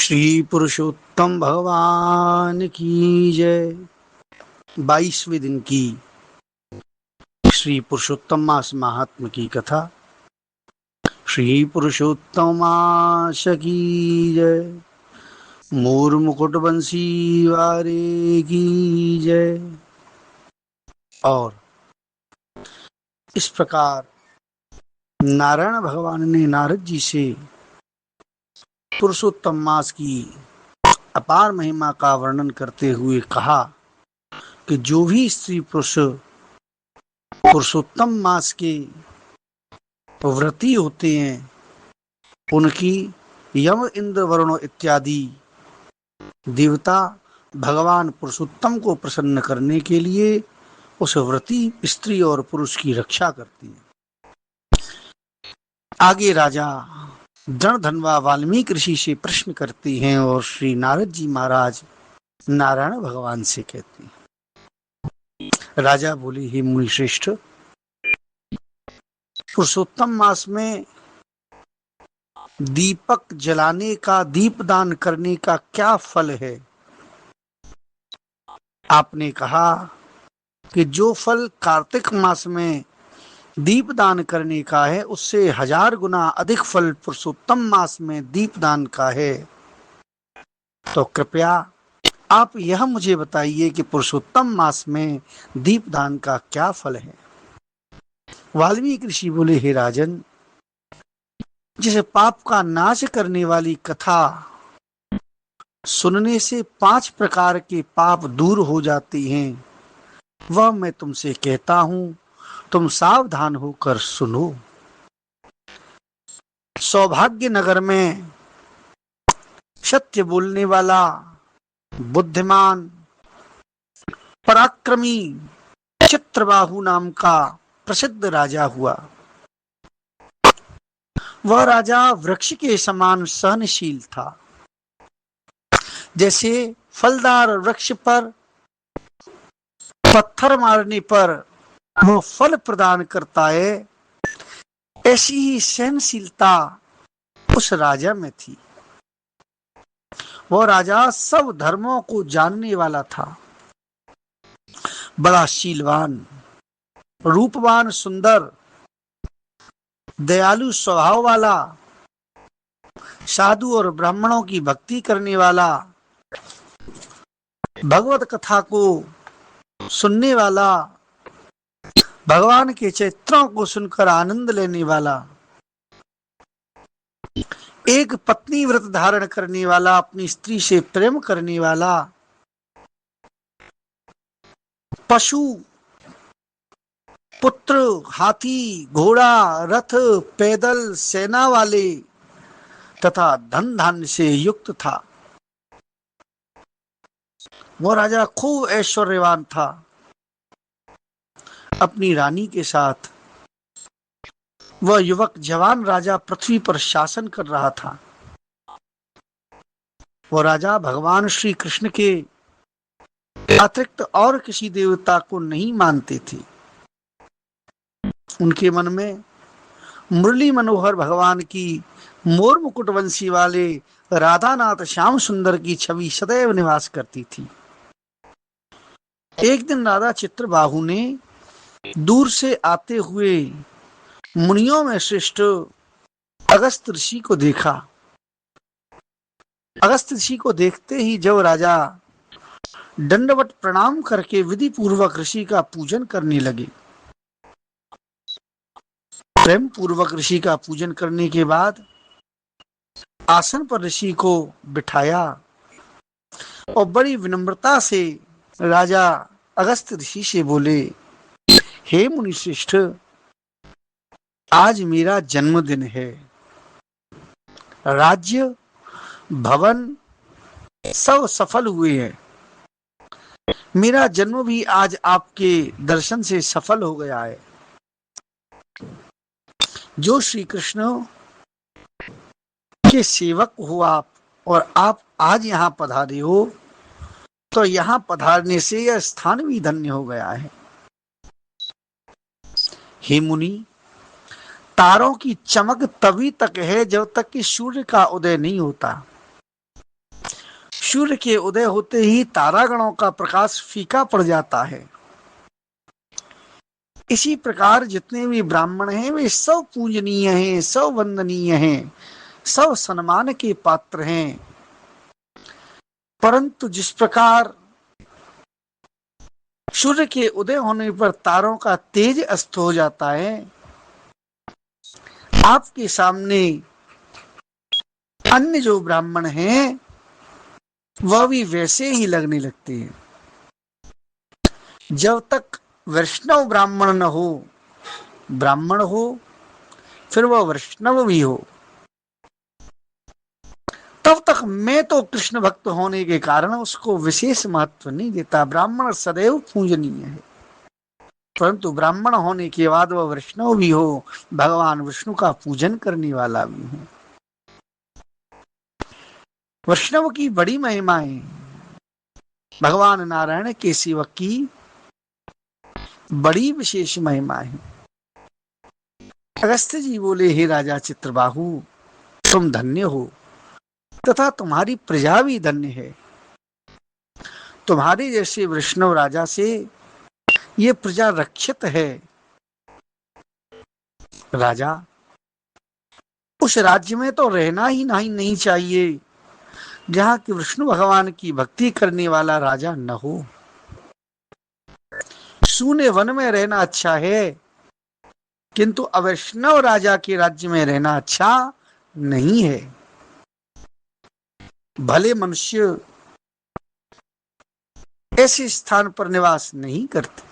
श्री पुरुषोत्तम भगवान की जय। 22वें दिन की श्री पुरुषोत्तम मास महात्म की कथा। श्री पुरुषोत्तम मास की जय। मोर मुकुट बंसी वारे की जय। और इस प्रकार नारायण भगवान ने नारद जी से पुरुषोत्तम मास की अपार महिमा का वर्णन करते हुए कहा कि जो भी स्त्री पुरुष पुरुषोत्तम मास के व्रती होते हैं उनकी यम इंद्र वरुण इत्यादि देवता भगवान पुरुषोत्तम को प्रसन्न करने के लिए उस व्रती स्त्री और पुरुष की रक्षा करती है। आगे राजा जड़धनवा वाल्मीकि ऋषि से प्रश्न करती हैं और श्री नारद जी महाराज नारायण भगवान से कहते हैं। राजा बोले, हे मुनि श्रेष्ठ, पुरुषोत्तम मास में दीपक जलाने का, दीपदान करने का क्या फल है? आपने कहा कि जो फल कार्तिक मास में दीपदान करने का है उससे 1000 गुना अधिक फल पुरुषोत्तम मास में दीपदान का है। तो कृपया आप यह मुझे बताइए कि पुरुषोत्तम मास में दीपदान का क्या फल है? वाल्मीकि ऋषि बोले, हे राजन, जिस पाप का नाश करने वाली कथा सुनने से 5 प्रकार के पाप दूर हो जाते हैं वह मैं तुमसे कहता हूं, तुम सावधान होकर सुनो। सौभाग्य नगर में सत्य बोलने वाला, बुद्धिमान, पराक्रमी चित्रबाहु नाम का प्रसिद्ध राजा हुआ। वह राजा वृक्ष के समान सहनशील था। जैसे फलदार वृक्ष पर पत्थर मारने पर वह फल प्रदान करता है, ऐसी ही सहनशीलता उस राजा में थी। वह राजा सब धर्मों को जानने वाला था। बड़ा शीलवान, रूपवान, सुंदर, दयालु स्वभाव वाला, साधु और ब्राह्मणों की भक्ति करने वाला, भगवत कथा को सुनने वाला, भगवान के चरित्रों को सुनकर आनंद लेने वाला, एक पत्नी व्रत धारण करने वाला, अपनी स्त्री से प्रेम करने वाला, पशु, पुत्र, हाथी, घोड़ा, रथ, पैदल सेना वाले तथा धन धान्य से युक्त था। वो राजा खूब ऐश्वर्यवान था। अपनी रानी के साथ वह युवक जवान राजा पृथ्वी पर शासन कर रहा था। वो राजा भगवान श्री कृष्ण के अतिरिक्त और किसी देवता को नहीं मानते थे। उनके मन में मुरली मनोहर भगवान की मोर मुकुट वंशी वाले राधानाथ श्याम सुंदर की छवि सदैव निवास करती थी। एक दिन राधा चित्रबाहु ने दूर से आते हुए मुनियों में श्रेष्ठ अगस्त ऋषि को देखा। अगस्त ऋषि को देखते ही जब राजा दंडवत प्रणाम करके विधि पूर्वक ऋषि का पूजन करने लगे। प्रेम पूर्वक ऋषि का पूजन करने के बाद आसन पर ऋषि को बिठाया और बड़ी विनम्रता से राजा अगस्त ऋषि से बोले, हे मुनि श्रेष्ठ, आज मेरा जन्मदिन है। राज्य, भवन सब सफल हुए हैं। मेरा जन्म भी आज आपके दर्शन से सफल हो गया है। जो श्री कृष्ण के सेवक हो आप, और आप आज यहाँ पधारे हो, तो यहाँ पधारने से यह स्थान भी धन्य हो गया है। हे मुनि, तारों की चमक तभी तक है जब तक कि सूर्य का उदय नहीं होता। सूर्य के उदय होते ही तारागणों का प्रकाश फीका पड़ जाता है। इसी प्रकार जितने भी ब्राह्मण हैं वे सब पूजनीय हैं, सब वंदनीय हैं, सब सम्मान के पात्र हैं। परंतु जिस प्रकार सूर्य के उदय होने पर तारों का तेज अस्त हो जाता है, आपके सामने अन्य जो ब्राह्मण हैं वह भी वैसे ही लगने लगते हैं। जब तक वैष्णव ब्राह्मण न हो, ब्राह्मण हो फिर वह वैष्णव भी हो, तब तक मैं तो कृष्ण भक्त होने के कारण उसको विशेष महत्व नहीं देता। ब्राह्मण सदैव पूजनीय है, परंतु ब्राह्मण होने के बाद वह वैष्णव भी हो, भगवान विष्णु का पूजन करने वाला भी हो। वैष्णव की बड़ी महिमा है, भगवान नारायण के सेवक की बड़ी विशेष महिमा है। अगस्त्य जी बोले, हे राजा चित्रबाहु, तुम धन्य हो तथा तुम्हारी प्रजा भी धन्य है। तुम्हारे जैसे वैष्णव राजा से ये प्रजा रक्षित है। राजा, उस राज्य में तो रहना ही नहीं चाहिए जहां कि विष्णु भगवान की भक्ति करने वाला राजा न हो। शून्य वन में रहना अच्छा है, किंतु अवैष्णव राजा के राज्य में रहना अच्छा नहीं है। भले मनुष्य ऐसे स्थान पर निवास नहीं करते।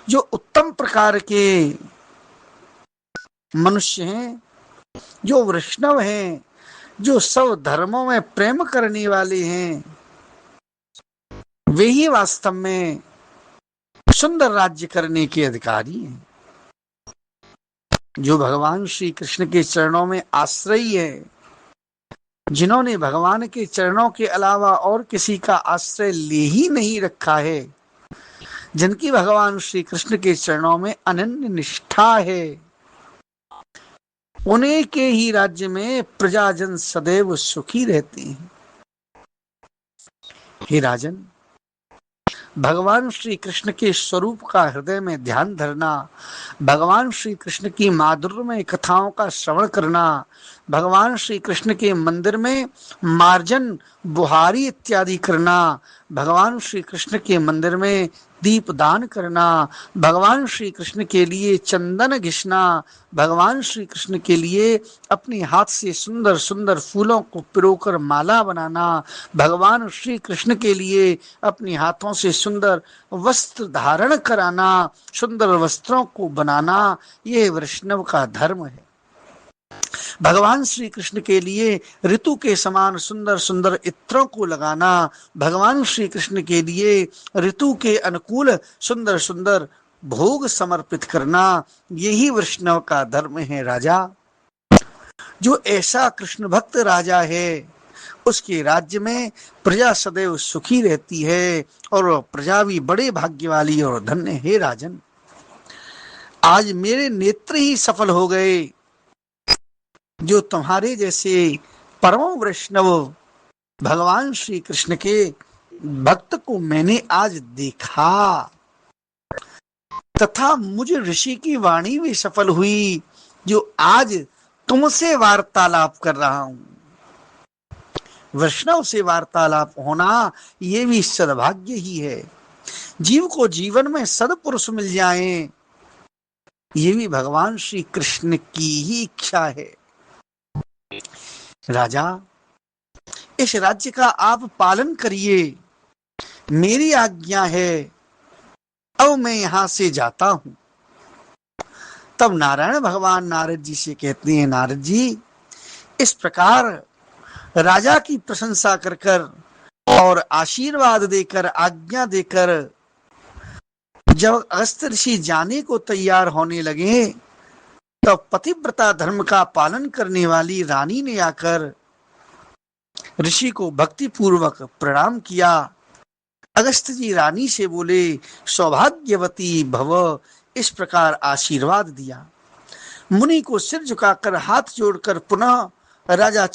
जो उत्तम प्रकार के मनुष्य हैं, जो वैष्णव हैं, जो सब धर्मों में प्रेम करने वाले हैं, वे ही वास्तव में सुंदर राज्य करने के अधिकारी हैं। जो भगवान श्री कृष्ण के चरणों में आश्रयी है, जिन्होंने भगवान के चरणों के अलावा और किसी का आश्रय ले ही नहीं रखा है, जिनकी भगवान श्री कृष्ण के चरणों में अनन्य निष्ठा है, उन्हीं के ही राज्य में प्रजाजन सदैव सुखी रहते हैं। हे राजन, भगवान श्री कृष्ण के स्वरूप का हृदय में ध्यान धरना, भगवान श्री कृष्ण की माधुर्यमय कथाओं का श्रवण करना, भगवान श्री कृष्ण के मंदिर में मार्जन बुहारी इत्यादि करना, भगवान श्री कृष्ण के मंदिर में दीप दान करना, भगवान श्री कृष्ण के लिए चंदन घिसना, भगवान श्री कृष्ण के लिए अपने हाथ से सुंदर सुंदर फूलों को पिरोकर माला बनाना, भगवान श्री कृष्ण के लिए अपने हाथों से सुंदर वस्त्र धारण कराना, सुंदर वस्त्रों को बनाना, यह वैष्णव का धर्म है। भगवान श्री कृष्ण के लिए ऋतु के समान सुंदर सुंदर इत्रों को लगाना, भगवान श्री कृष्ण के लिए ऋतु के अनुकूल सुंदर सुंदर भोग समर्पित करना, यही वैष्णव का धर्म है। राजा, जो ऐसा कृष्ण भक्त राजा है, उसके राज्य में प्रजा सदैव सुखी रहती है और प्रजा भी बड़े भाग्य वाली और धन्य है। राजन, आज मेरे नेत्र ही सफल हो गए, जो तुम्हारे जैसे परम वैष्णव भगवान श्री कृष्ण के भक्त को मैंने आज देखा, तथा मुझे ऋषि की वाणी भी सफल हुई, जो आज तुमसे वार्तालाप कर रहा हूं। वैष्णव से वार्तालाप होना ये भी सद्भाग्य ही है। जीव को जीवन में सदपुरुष मिल जाएं, ये भी भगवान श्री कृष्ण की ही इच्छा है। राजा, इस राज्य का आप पालन करिए, मेरी आज्ञा है, अब मैं यहां से जाता हूं। तब नारायण भगवान नारद जी से कहते हैं, नारद जी, इस प्रकार राजा की प्रशंसा कर कर और आशीर्वाद देकर, आज्ञा देकर जब अगस्त्य ऋषि जाने को तैयार होने लगे, तब पतिव्रता धर्म का पालन करने वाली रानी ने आकर ऋषि को भक्ति पूर्वक प्रणाम किया। अगस्त्य जी रानी से बोले, सौभाग्यवती भव, इस प्रकार आशीर्वाद दिया। मुनि को सिर झुकाकर हाथ जोड़कर पुनः राजा